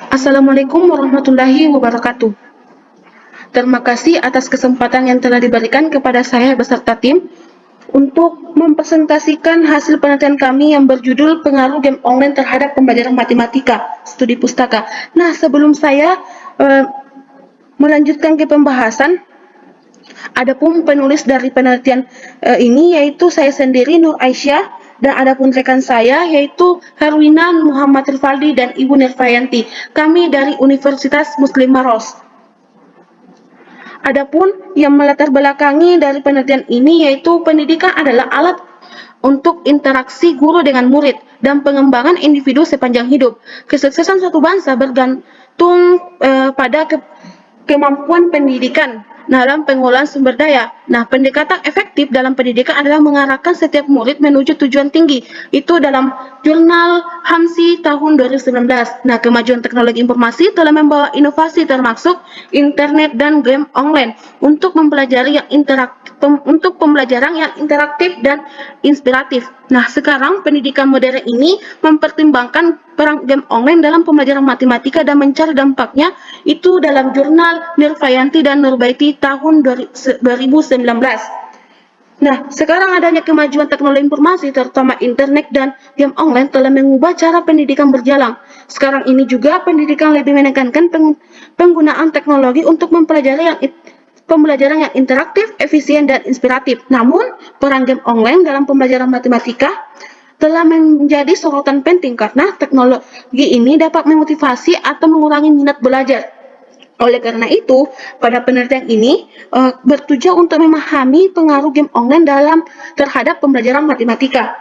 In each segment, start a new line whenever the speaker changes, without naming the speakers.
Assalamualaikum warahmatullahi wabarakatuh. Terima kasih atas kesempatan yang telah diberikan kepada saya beserta tim untuk mempresentasikan hasil penelitian kami yang berjudul Pengaruh Game Online Terhadap Pembelajaran Matematika Studi Pustaka. Nah, sebelum saya melanjutkan ke pembahasan, adapun penulis dari penelitian ini yaitu saya sendiri, Nur Aisyah, dan adapun rekan saya yaitu Herwina Muhammad Rifaldi dan Ibu Nirvayanti. Kami dari Universitas Muslim Maros. Adapun yang melatar belakangi dari penelitian ini yaitu pendidikan adalah alat untuk interaksi guru dengan murid dan pengembangan individu sepanjang hidup. Kesuksesan suatu bangsa bergantung pada kemampuan pendidikan dalam pengolahan sumber daya. Nah, pendekatan efektif dalam pendidikan adalah mengarahkan setiap murid menuju tujuan tinggi. Itu dalam jurnal HAMSI tahun 2019. Nah, kemajuan teknologi informasi telah membawa inovasi termasuk internet dan game online untuk mempelajari yang pembelajaran yang interaktif dan inspiratif. Nah, sekarang pendidikan modern ini mempertimbangkan peran game online dalam pembelajaran matematika dan mencari dampaknya itu dalam jurnal Nirvayanti dan Nurbaiti tahun 2019. Nah, sekarang adanya kemajuan teknologi informasi terutama internet dan game online telah mengubah cara pendidikan berjalan. Sekarang ini juga pendidikan lebih menekankan penggunaan teknologi untuk pembelajaran yang interaktif, efisien, dan inspiratif. Namun, peran game online dalam pembelajaran matematika telah menjadi sorotan penting karena teknologi ini dapat memotivasi atau mengurangi minat belajar. Oleh karena itu, pada penelitian ini bertujuan untuk memahami pengaruh game online terhadap pembelajaran matematika.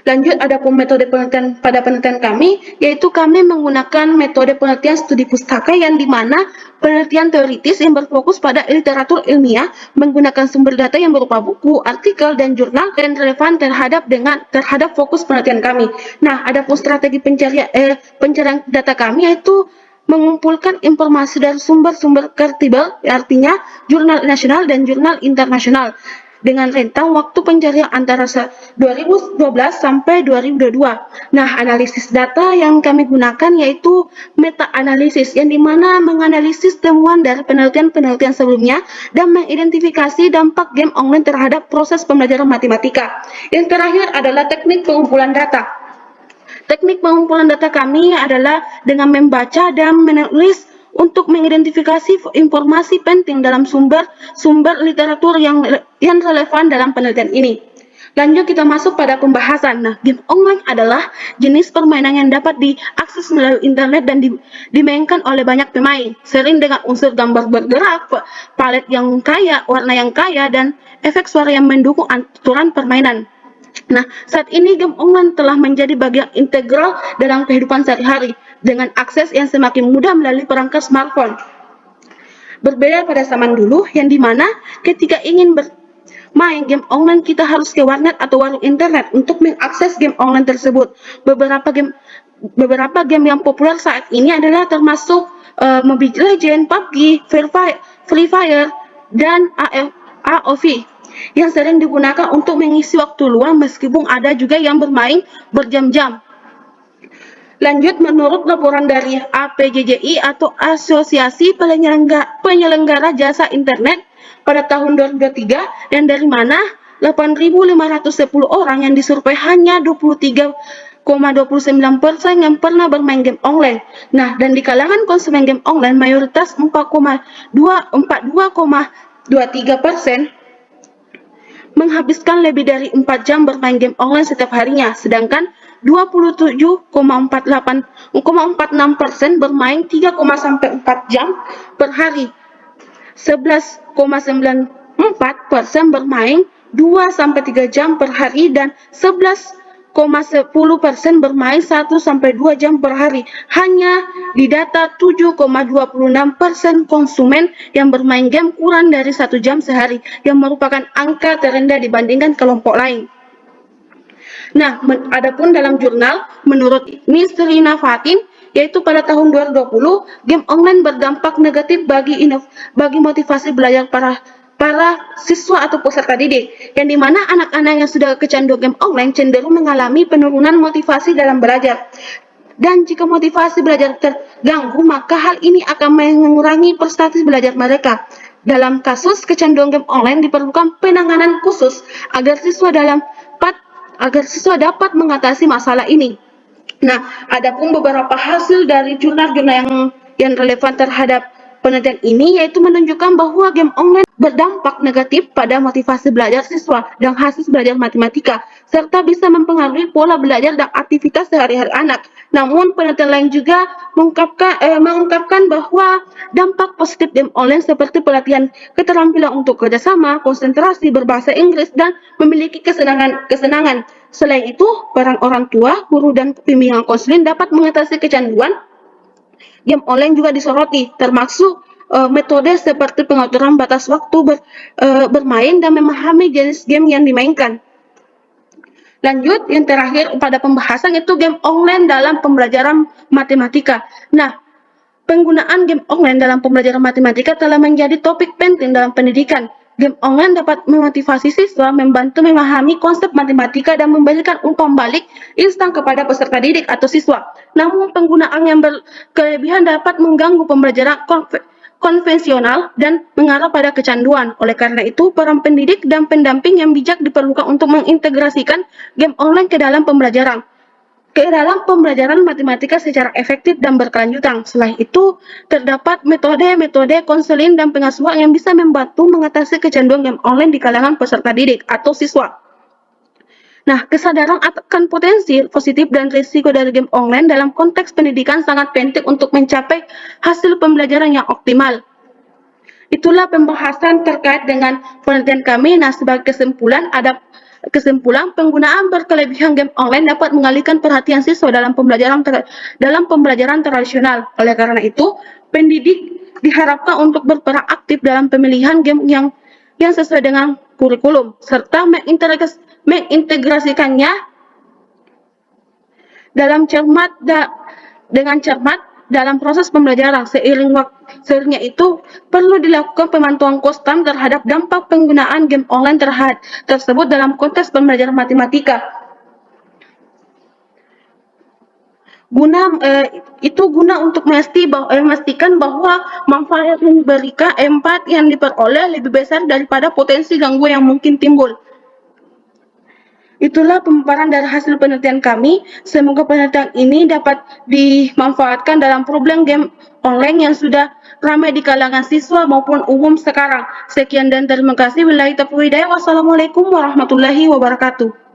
Lanjut, ada metode penelitian pada penelitian kami, yaitu kami menggunakan metode penelitian studi pustaka yang dimana penelitian teoritis yang berfokus pada literatur ilmiah menggunakan sumber data yang berupa buku, artikel, dan jurnal yang relevan terhadap fokus penelitian kami. Nah, ada pun strategi pencarian data kami yaitu mengumpulkan informasi dari sumber-sumber kredibel, artinya jurnal nasional dan jurnal internasional, dengan rentang waktu pencarian antara 2012 sampai 2022. Nah, analisis data yang kami gunakan yaitu meta-analisis, yang dimana menganalisis temuan dari penelitian-penelitian sebelumnya dan mengidentifikasi dampak game online terhadap proses pembelajaran matematika. Yang terakhir adalah teknik pengumpulan data. Teknik pengumpulan data kami adalah dengan membaca dan menulis untuk mengidentifikasi informasi penting dalam sumber literatur yang relevan dalam penelitian ini. Lanjut, kita masuk pada pembahasan. Nah, game online adalah jenis permainan yang dapat diakses melalui internet dan dimainkan oleh banyak pemain, sering dengan unsur gambar bergerak, palet yang kaya, warna yang kaya, dan efek suara yang mendukung aturan permainan. Nah, saat ini game online telah menjadi bagian integral dalam kehidupan sehari-hari dengan akses yang semakin mudah melalui perangkat smartphone. Berbeda pada zaman dulu yang dimana ketika ingin bermain game online kita harus ke warnet atau warung internet untuk mengakses game online tersebut. Beberapa game yang populer saat ini adalah termasuk Mobile Legends, PUBG, Free Fire, dan AOV yang sering digunakan untuk mengisi waktu luang meskipun ada juga yang bermain berjam-jam. Lanjut, menurut laporan dari APJJI atau Asosiasi Penyelenggara Jasa Internet pada tahun 2023, dan dari mana 8.510 orang yang disurvei hanya 23,29% yang pernah bermain game online. Nah, dan di kalangan konsumen game online mayoritas 42,23% menghabiskan lebih dari 4 jam bermain game online setiap harinya, sedangkan 27,46% bermain 3,4 jam per hari. 11,94% bermain 2-3 jam per hari dan 11,10% bermain 1-2 jam per hari. Hanya didata 7,26% konsumen yang bermain game kurang dari 1 jam sehari, yang merupakan angka terendah dibandingkan kelompok lain. Nah, adapun dalam jurnal, menurut Nisrina Fatin, yaitu pada tahun 2020, game online berdampak negatif bagi motivasi belajar para siswa atau peserta didik, yang dimana anak-anak yang sudah kecanduan game online cenderung mengalami penurunan motivasi dalam belajar. Dan jika motivasi belajar terganggu, maka hal ini akan mengurangi prestasi belajar mereka. Dalam kasus kecanduan game online diperlukan penanganan khusus agar siswa dapat mengatasi masalah ini. Nah, ada pun beberapa hasil dari jurnal-jurnal yang relevan terhadap penelitian ini, yaitu menunjukkan bahwa game online berdampak negatif pada motivasi belajar siswa dan hasil belajar matematika, serta bisa mempengaruhi pola belajar dan aktivitas sehari-hari anak. Namun, penelitian lain juga mengungkapkan bahwa dampak positif game online seperti pelatihan keterampilan untuk kerjasama, konsentrasi, berbahasa Inggris, dan memiliki kesenangan. Selain itu, peran orang tua, guru, dan bimbingan konseling dapat mengatasi kecanduan. Game online juga disoroti, termasuk metode seperti pengaturan batas waktu bermain dan memahami jenis game yang dimainkan. Lanjut, yang terakhir pada pembahasan itu game online dalam pembelajaran matematika. Nah, penggunaan game online dalam pembelajaran matematika telah menjadi topik penting dalam pendidikan. Game online dapat memotivasi siswa, membantu memahami konsep matematika, dan memberikan umpan balik instan kepada peserta didik atau siswa. Namun, penggunaan yang berkelebihan dapat mengganggu pembelajaran konvensional dan mengarah pada kecanduan. Oleh karena itu, peran pendidik dan pendamping yang bijak diperlukan untuk mengintegrasikan game online ke dalam pembelajaran matematika secara efektif dan berkelanjutan. Selain itu, terdapat metode-metode konseling dan pengasuhan yang bisa membantu mengatasi kecanduan game online di kalangan peserta didik atau siswa. Nah, kesadaran akan potensi positif dan risiko dari game online dalam konteks pendidikan sangat penting untuk mencapai hasil pembelajaran yang optimal. Itulah pembahasan terkait dengan penelitian kami. Nah, sebagai kesimpulan, penggunaan berkelebihan game online dapat mengalihkan perhatian siswa dalam pembelajaran tradisional. Oleh karena itu, pendidik diharapkan untuk berperan aktif dalam pemilihan game yang sesuai dengan kurikulum, serta mengintegrasikannya dengan cermat dalam proses pembelajaran. Seiringnya itu, perlu dilakukan pemantauan konstan terhadap dampak penggunaan game online tersebut dalam konteks pembelajaran matematika. Guna untuk memastikan bahwa manfaat yang diperoleh lebih besar daripada potensi gangguan yang mungkin timbul. Itulah pemaparan dari hasil penelitian kami. Semoga penelitian ini dapat dimanfaatkan dalam problem game online yang sudah ramai di kalangan siswa maupun umum sekarang. Sekian dan terima kasih. Wassalamualaikum warahmatullahi wabarakatuh.